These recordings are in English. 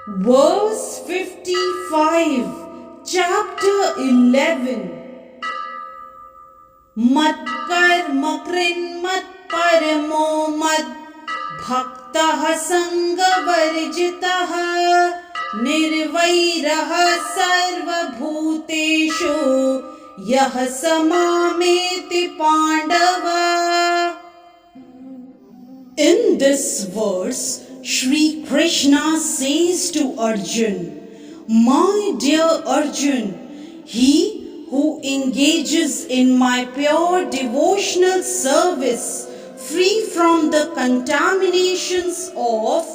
Verse 55, chapter 11. Mat karma krin mat paramo mad bhaktah sanga varjitah nirvairah sarva bhuteshu yah samameti pandava. In this verse, Shri Krishna says to Arjun, "My dear Arjun, he who engages in my pure devotional service, free from the contaminations of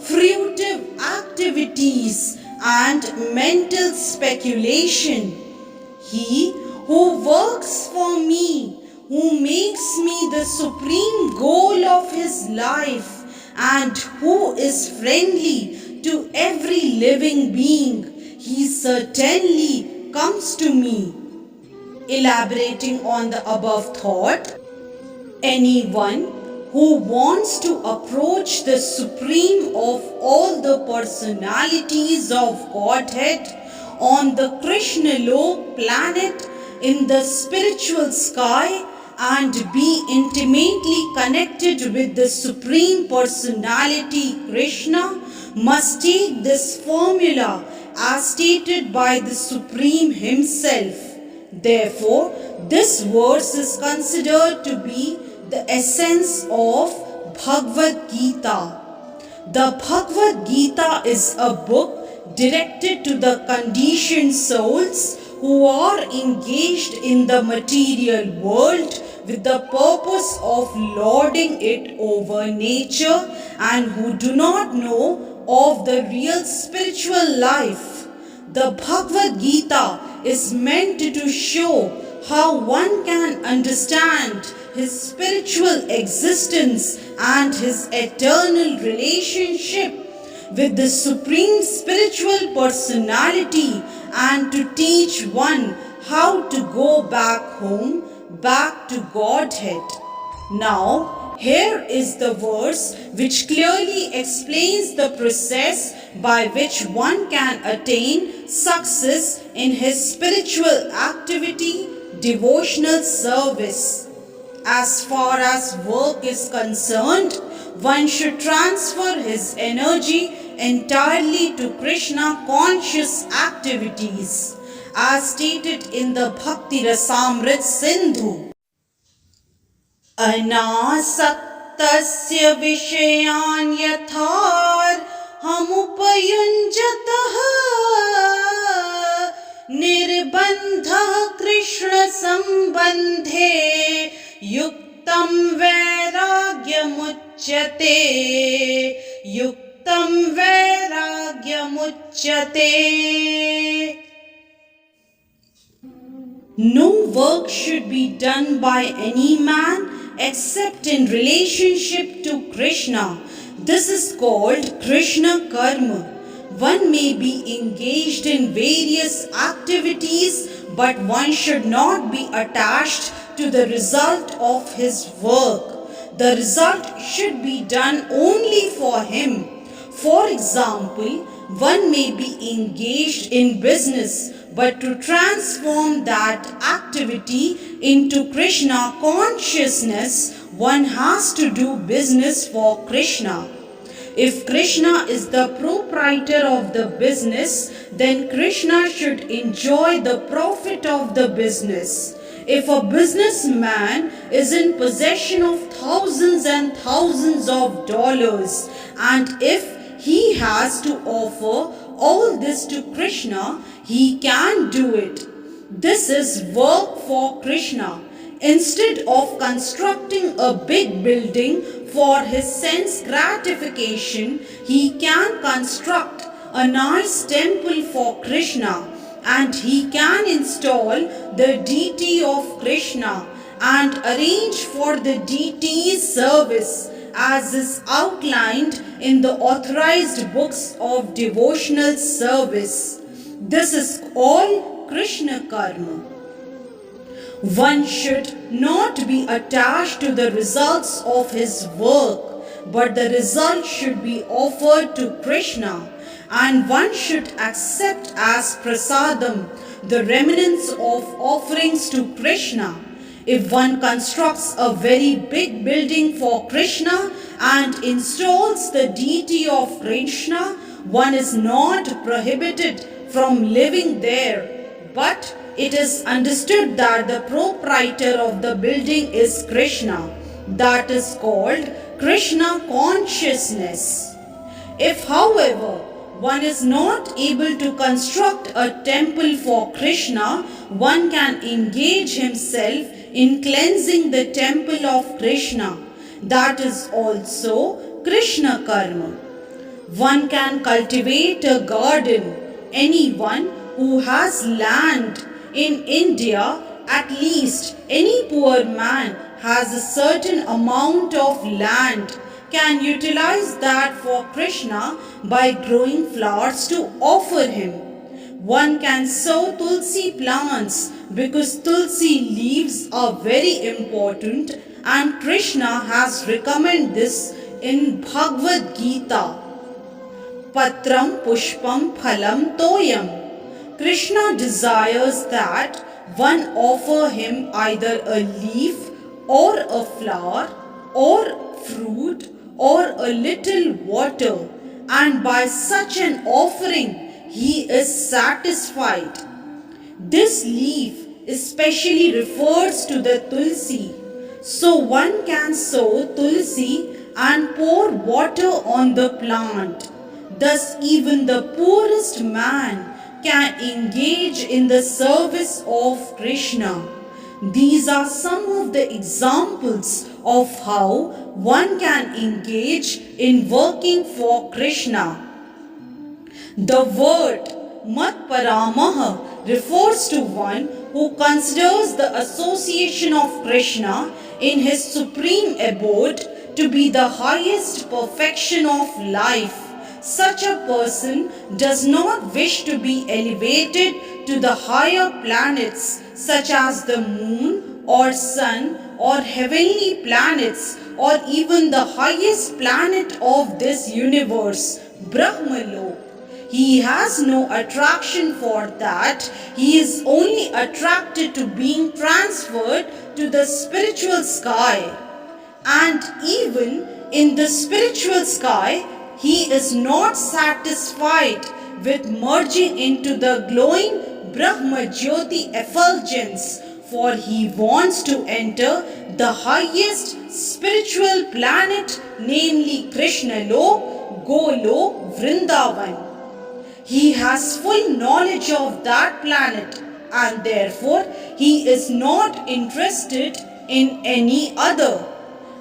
fruitive activities and mental speculation, he who works for me, who makes me the supreme goal of his life, and who is friendly to every living being, he certainly comes to me." Elaborating on the above thought, anyone who wants to approach the supreme of all the personalities of Godhead on the Krishna Lok planet in the spiritual sky and be intimately connected with the Supreme Personality Krishna must take this formula as stated by the Supreme Himself. Therefore, this verse is considered to be the essence of Bhagavad Gita. The Bhagavad Gita is a book directed to the conditioned souls who are engaged in the material world with the purpose of lording it over nature and who do not know of the real spiritual life. The Bhagavad Gita is meant to show how one can understand his spiritual existence and his eternal relationship with the Supreme Spiritual Personality and to teach one how to go back home, back to Godhead. Now, here is the verse which clearly explains the process by which one can attain success in his spiritual activity, devotional service. As far as work is concerned, one should transfer his energy entirely to Krishna conscious activities, as stated in the Bhakti Rasamrit Sindhu. Anasaktasya vishayan yathar hamupayunjatah nirbandha Krishna sambandhe yuktam vairagyamuchyate yuktam vairagyamuchyate. No work should be done by any man except in relationship to Krishna. This is called Krishna Karma. One may be engaged in various activities, but one should not be attached to the result of his work. The result should be done only for him. For example, one may be engaged in business, but to transform that activity into Krishna consciousness, one has to do business for Krishna. If Krishna is the proprietor of the business, then Krishna should enjoy the profit of the business. If a businessman is in possession of thousands and thousands of dollars, and if he has to offer all this to Krishna, he can do it. This is work for Krishna. Instead of constructing a big building for his sense gratification, he can construct a nice temple for Krishna, and he can install the deity of Krishna and arrange for the deity's service as is outlined in the authorized books of devotional service. This is all Krishna Karma. One should not be attached to the results of his work, but the result should be offered to Krishna, and one should accept as prasadam the remnants of offerings to Krishna. If one constructs a very big building for Krishna and installs the deity of Krishna, one is not prohibited from living there, but it is understood that the proprietor of the building is Krishna. That is called Krishna consciousness. If, however, one is not able to construct a temple for Krishna, one can engage himself in cleansing the temple of Krishna. That is also Krishna karma. One can cultivate a garden. Anyone who has land in India, at least any poor man has a certain amount of land, can utilize that for Krishna by growing flowers to offer him. One can sow tulsi plants because tulsi leaves are very important, and Krishna has recommended this in Bhagavad Gita. Patram pushpam phalam toyam. Krishna desires that one offer him either a leaf or a flower or fruit or a little water, and by such an offering he is satisfied. This leaf especially refers to the tulsi, so one can sow tulsi and pour water on the plant. Thus even the poorest man can engage in the service of Krishna. These are some of the examples of how one can engage in working for Krishna. The word Matparamaha refers to one who considers the association of Krishna in his supreme abode to be the highest perfection of life. Such a person does not wish to be elevated to the higher planets such as the moon or sun or heavenly planets or even the highest planet of this universe, Brahmalok. He has no attraction for that. He is only attracted to being transferred to the spiritual sky. And even in the spiritual sky, he is not satisfied with merging into the glowing Brahma Jyoti effulgence, for he wants to enter the highest spiritual planet, namely Krishna Lok, Golok, Vrindavan. He has full knowledge of that planet, and therefore he is not interested in any other.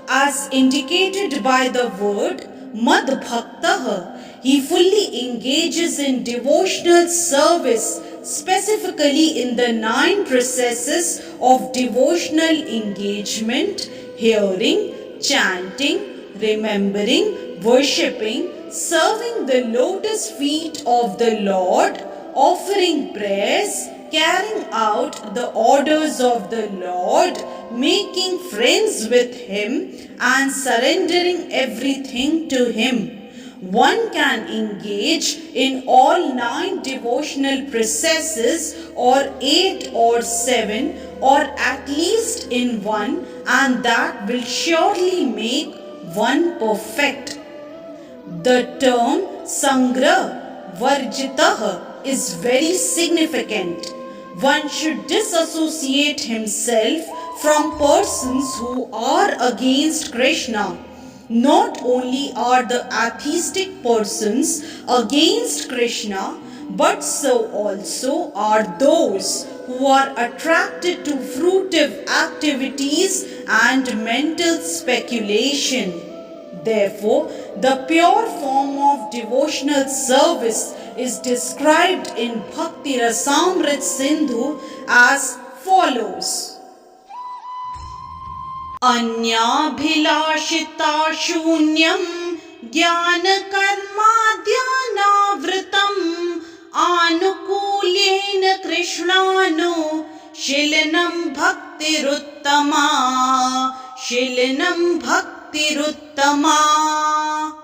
As indicated by the word Madbhaktaha, he fully engages in devotional service, specifically in the 9 processes of devotional engagement: hearing, chanting, remembering, worshipping, serving the lotus feet of the Lord, offering prayers, carrying out the orders of the Lord, making friends with Him, and surrendering everything to Him. One can engage in all 9 devotional processes, or 8 or 7, or at least in one, and that will surely make one perfect. The term Sangra Varjitaha is very significant. One should disassociate himself from persons who are against Krishna. Not only are the atheistic persons against Krishna, but so also are those who are attracted to fruitive activities and mental speculation. Therefore, the pure form of devotional service is described in Bhakti Rasamrit Sindhu as follows. Anyabhilashita shunyam jnana karma dhyanavritam anukulyena krishnano shilanam bhaktiruttama Uttama.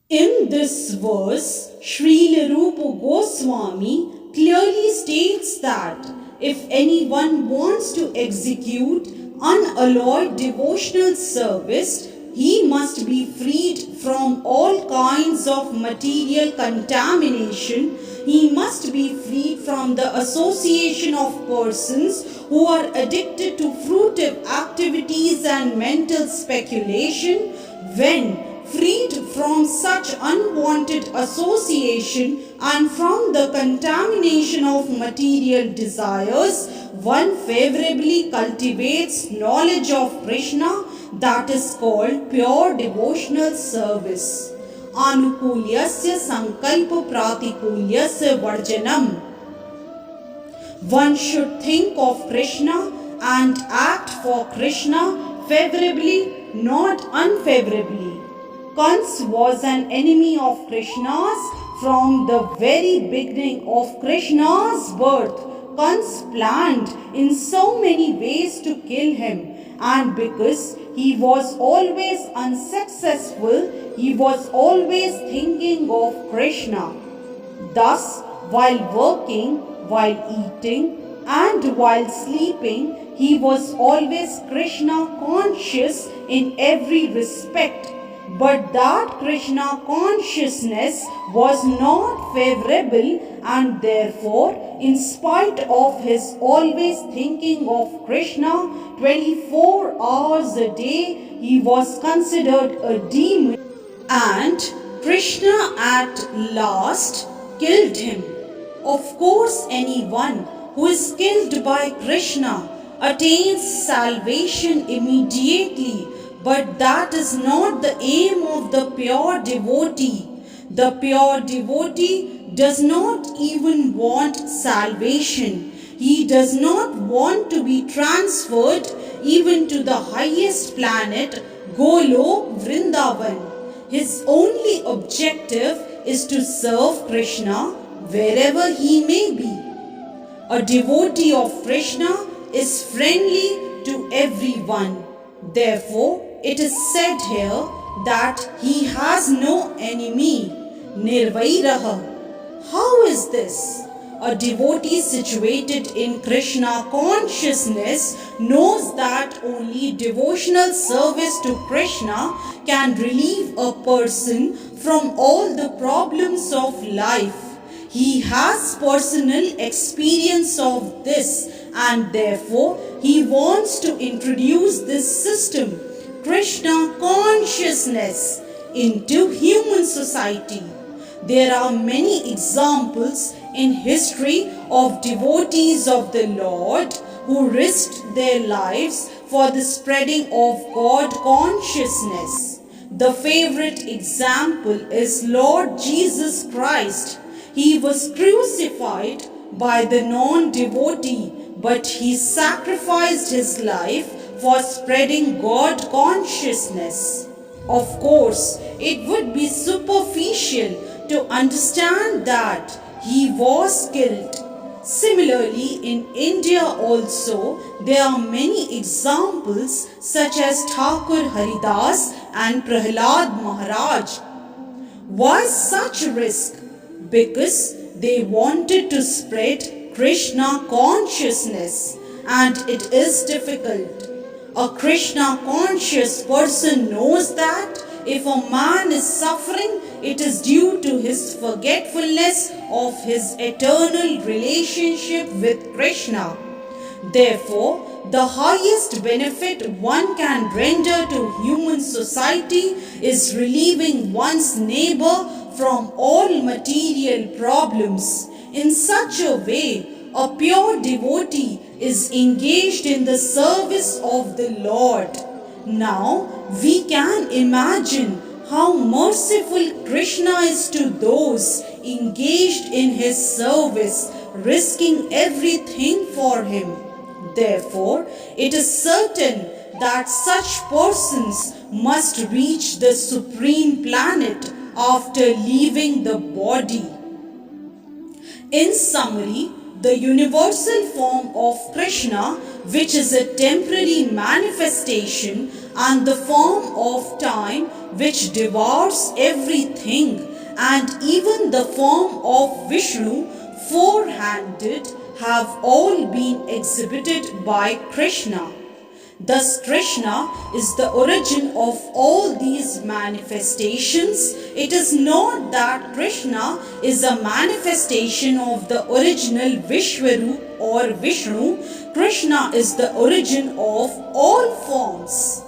In this verse, Srila Rupa Goswami clearly states that if anyone wants to execute unalloyed devotional service, he must be freed from all kinds of material contamination. He must be freed from the association of persons who are addicted to fruitive activities and mental speculation. When freed from such unwanted association and from the contamination of material desires, one favorably cultivates knowledge of Krishna, that is called pure devotional service. Anukulyasya sankalpa pratikulyasya varjanam. One should think of Krishna and act for Krishna favorably, not unfavorably. Kans was an enemy of Krishna's from the very beginning of Krishna's birth. Kans planned in so many ways to kill him, and because he was always unsuccessful, he was always thinking of Krishna. Thus, while working, while eating, and while sleeping, he was always Krishna conscious in every respect. But that Krishna consciousness was not favorable, and therefore, in spite of his always thinking of Krishna 24 hours a day, he was considered a demon, and Krishna at last killed him. Of course, anyone who is killed by Krishna attains salvation immediately. But that is not the aim of the pure devotee. The pure devotee does not even want salvation. He does not want to be transferred even to the highest planet, Golok Vrindavan. His only objective is to serve Krishna wherever he may be. A devotee of Krishna is friendly to everyone. Therefore, it is said here that he has no enemy, Nirvairaha. How is this? A devotee situated in Krishna consciousness knows that only devotional service to Krishna can relieve a person from all the problems of life. He has personal experience of this, and therefore he wants to introduce this system, Krishna consciousness, into human society. There are many examples in history of devotees of the Lord who risked their lives for the spreading of God consciousness. The favorite example is Lord Jesus Christ. He was crucified by the non-devotee, but he sacrificed his life for spreading God consciousness. Of course, it would be superficial to understand that he was killed. Similarly, in India also, there are many examples such as Thakur Haridas and Prahlad Maharaj. Why such risk? Because they wanted to spread Krishna consciousness, and it is difficult. A Krishna conscious person knows that if a man is suffering, it is due to his forgetfulness of his eternal relationship with Krishna. Therefore, the highest benefit one can render to human society is relieving one's neighbor from all material problems. In such a way, a pure devotee is engaged in the service of the Lord. Now, we can imagine how merciful Krishna is to those engaged in his service, risking everything for him. Therefore, it is certain that such persons must reach the supreme planet after leaving the body. In summary, the universal form of Krishna, which is a temporary manifestation, and the form of time which devours everything, and even the form of Vishnu, four-handed, have all been exhibited by Krishna. Thus, Krishna is the origin of all these manifestations. It is not that Krishna is a manifestation of the original Vishwaru or Vishnu. Krishna is the origin of all forms.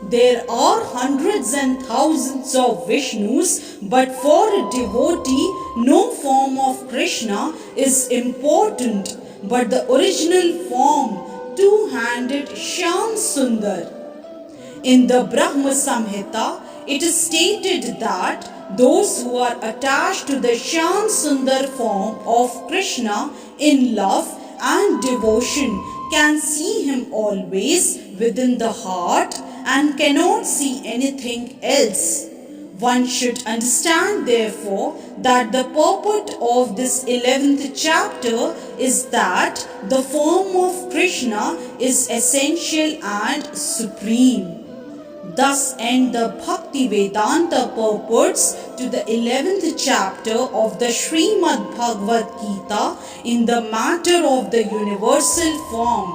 There are hundreds and thousands of Vishnus, but for a devotee, no form of Krishna is important, but the original form, two-handed Shyam Sundar. In the Brahma Samhita, it is stated that those who are attached to the Shyam Sundar form of Krishna in love and devotion can see him always within the heart and cannot see anything else. One should understand, therefore, that the purport of this 11th chapter is that the form of Krishna is essential and supreme. Thus end the Bhakti Vedanta purports to the 11th chapter of the Srimad Bhagavad Gita in the matter of the universal form.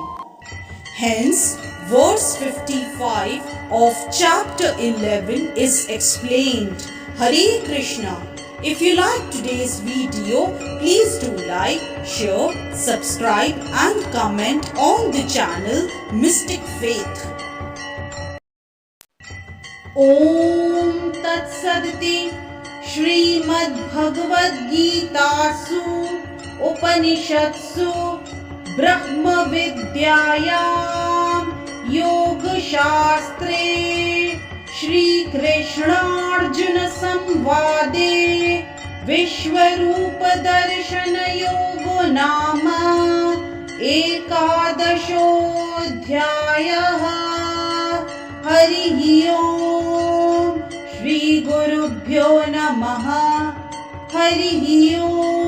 Hence, verse 55 of chapter 11 is explained. Hare Krishna. If you like today's video, please do like, share, subscribe and comment on the channel Mystic Faith. Om Tat Saditi Srimad Bhagavad Gita Su Upanishadsu Brahma Vidyayam Yoga Shastre Shri Krishna Arjuna Samvade Vishwarupa Darshana Yoga Nama Ekadashodhyayaha Harihi Om Shri Gurubhyo Namaha Harihi Om